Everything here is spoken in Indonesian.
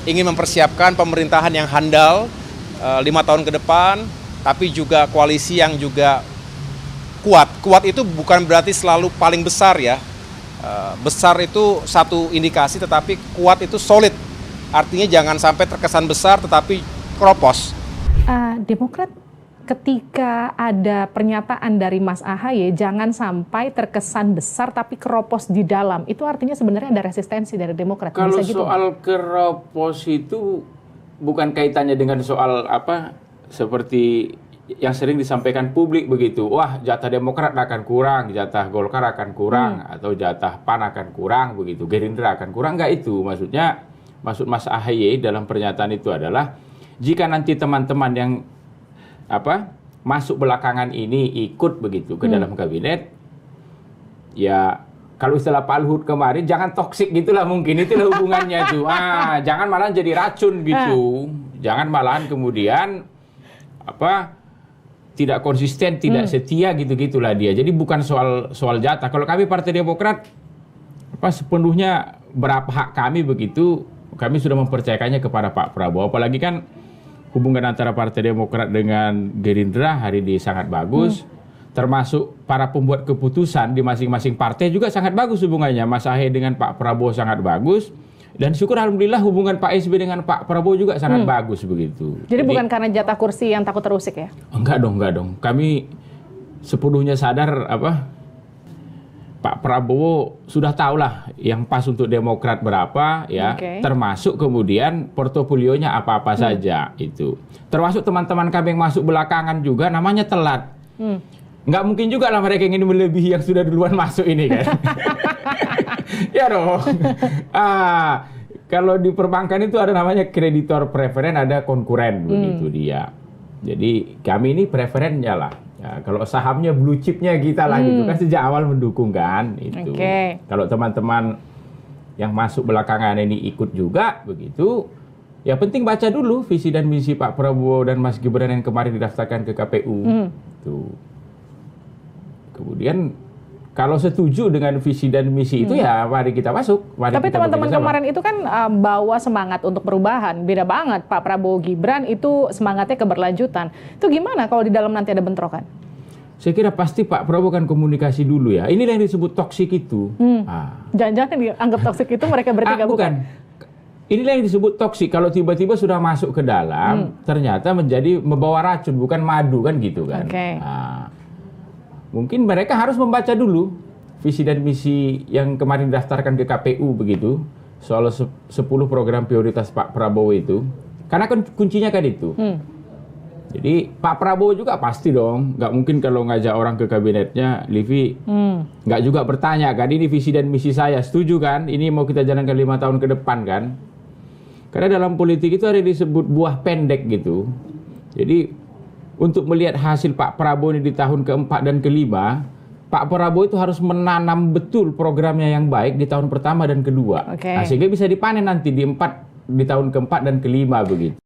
ingin mempersiapkan pemerintahan yang handal 5 tahun ke depan, tapi juga koalisi yang juga kuat. Kuat itu bukan berarti selalu paling besar ya. Besar itu satu indikasi, tetapi kuat itu solid. Artinya jangan sampai terkesan besar tetapi keropos. Demokrat ketika ada pernyataan dari Mas AHY, jangan sampai terkesan besar tapi keropos di dalam. Itu artinya sebenarnya ada resistensi dari Demokrat. Kalau gitu, soal keropos itu bukan kaitannya dengan soal apa seperti yang sering disampaikan publik begitu. Wah, jatah Demokrat akan kurang, jatah Golkar akan kurang, atau jatah PAN akan kurang begitu, Gerindra akan kurang. Enggak itu. Maksudnya, maksud Mas AHY dalam pernyataan itu adalah jika nanti teman-teman yang masuk belakangan ini ikut begitu ke dalam kabinet, ya kalau istilah Pak Luhut kemarin, jangan toksik gitulah mungkin, itulah hubungannya itu. Jangan malahan jadi racun gitu, jangan malahan kemudian tidak konsisten, tidak setia gitu-gitulah dia. Jadi bukan soal jatah. Kalau kami Partai Demokrat sepenuhnya berapa hak kami begitu, kami sudah mempercayakannya kepada Pak Prabowo. Apalagi kan hubungan antara Partai Demokrat dengan Gerindra hari ini sangat bagus. Termasuk para pembuat keputusan di masing-masing partai juga sangat bagus hubungannya. Mas AHY dengan Pak Prabowo sangat bagus. Dan syukur alhamdulillah hubungan Pak SBY dengan Pak Prabowo juga sangat bagus begitu. Jadi bukan karena jatah kursi yang takut terusik ya? Enggak dong. Kami sepenuhnya sadar Pak Prabowo sudah tahulah yang pas untuk Demokrat berapa ya, termasuk kemudian portofolionya apa-apa saja itu. Termasuk teman-teman kami yang masuk belakangan juga namanya telat. Nggak mungkin juga lah mereka ingin melebihi yang sudah duluan masuk ini kan. Ya dong. Kalau di perbankan itu ada namanya kreditor preferen, ada konkuren begitu dia. Jadi kami ini preferennya lah. Ya, kalau sahamnya blue chipnya kita lah gitu kan sejak awal mendukung kan itu. Kalau teman-teman yang masuk belakangan ini ikut juga begitu, ya penting baca dulu visi dan misi Pak Prabowo dan Mas Gibran yang kemarin didaftarkan ke KPU. Tuh. Kemudian kalau setuju dengan visi dan misi itu ya mari kita masuk. Tapi teman-teman kemarin itu kan bawa semangat untuk perubahan. Beda banget Pak Prabowo Gibran itu semangatnya keberlanjutan. Itu gimana kalau di dalam nanti ada bentrokan? Saya kira pasti Pak Prabowo kan komunikasi dulu ya. Inilah yang disebut toksik itu. Jangan-jangan dianggap toksik itu mereka bertiga bukan? Inilah yang disebut toksik. Kalau tiba-tiba sudah masuk ke dalam, ternyata menjadi membawa racun bukan madu kan gitu kan. Mungkin mereka harus membaca dulu visi dan misi yang kemarin didaftarkan ke KPU begitu, soal 10 program prioritas Pak Prabowo itu. Karena kan kuncinya kan itu. Jadi Pak Prabowo juga pasti dong, nggak mungkin kalau ngajak orang ke kabinetnya, Livi, nggak juga bertanya kan, ini visi dan misi saya, setuju kan? Ini mau kita jalankan 5 tahun ke depan kan? Karena dalam politik itu ada yang disebut buah pendek gitu. Jadi untuk melihat hasil Pak Prabowo ini di tahun keempat dan kelima, Pak Prabowo itu harus menanam betul programnya yang baik di tahun pertama dan kedua. Sehingga bisa dipanen nanti di tahun keempat dan kelima begitu.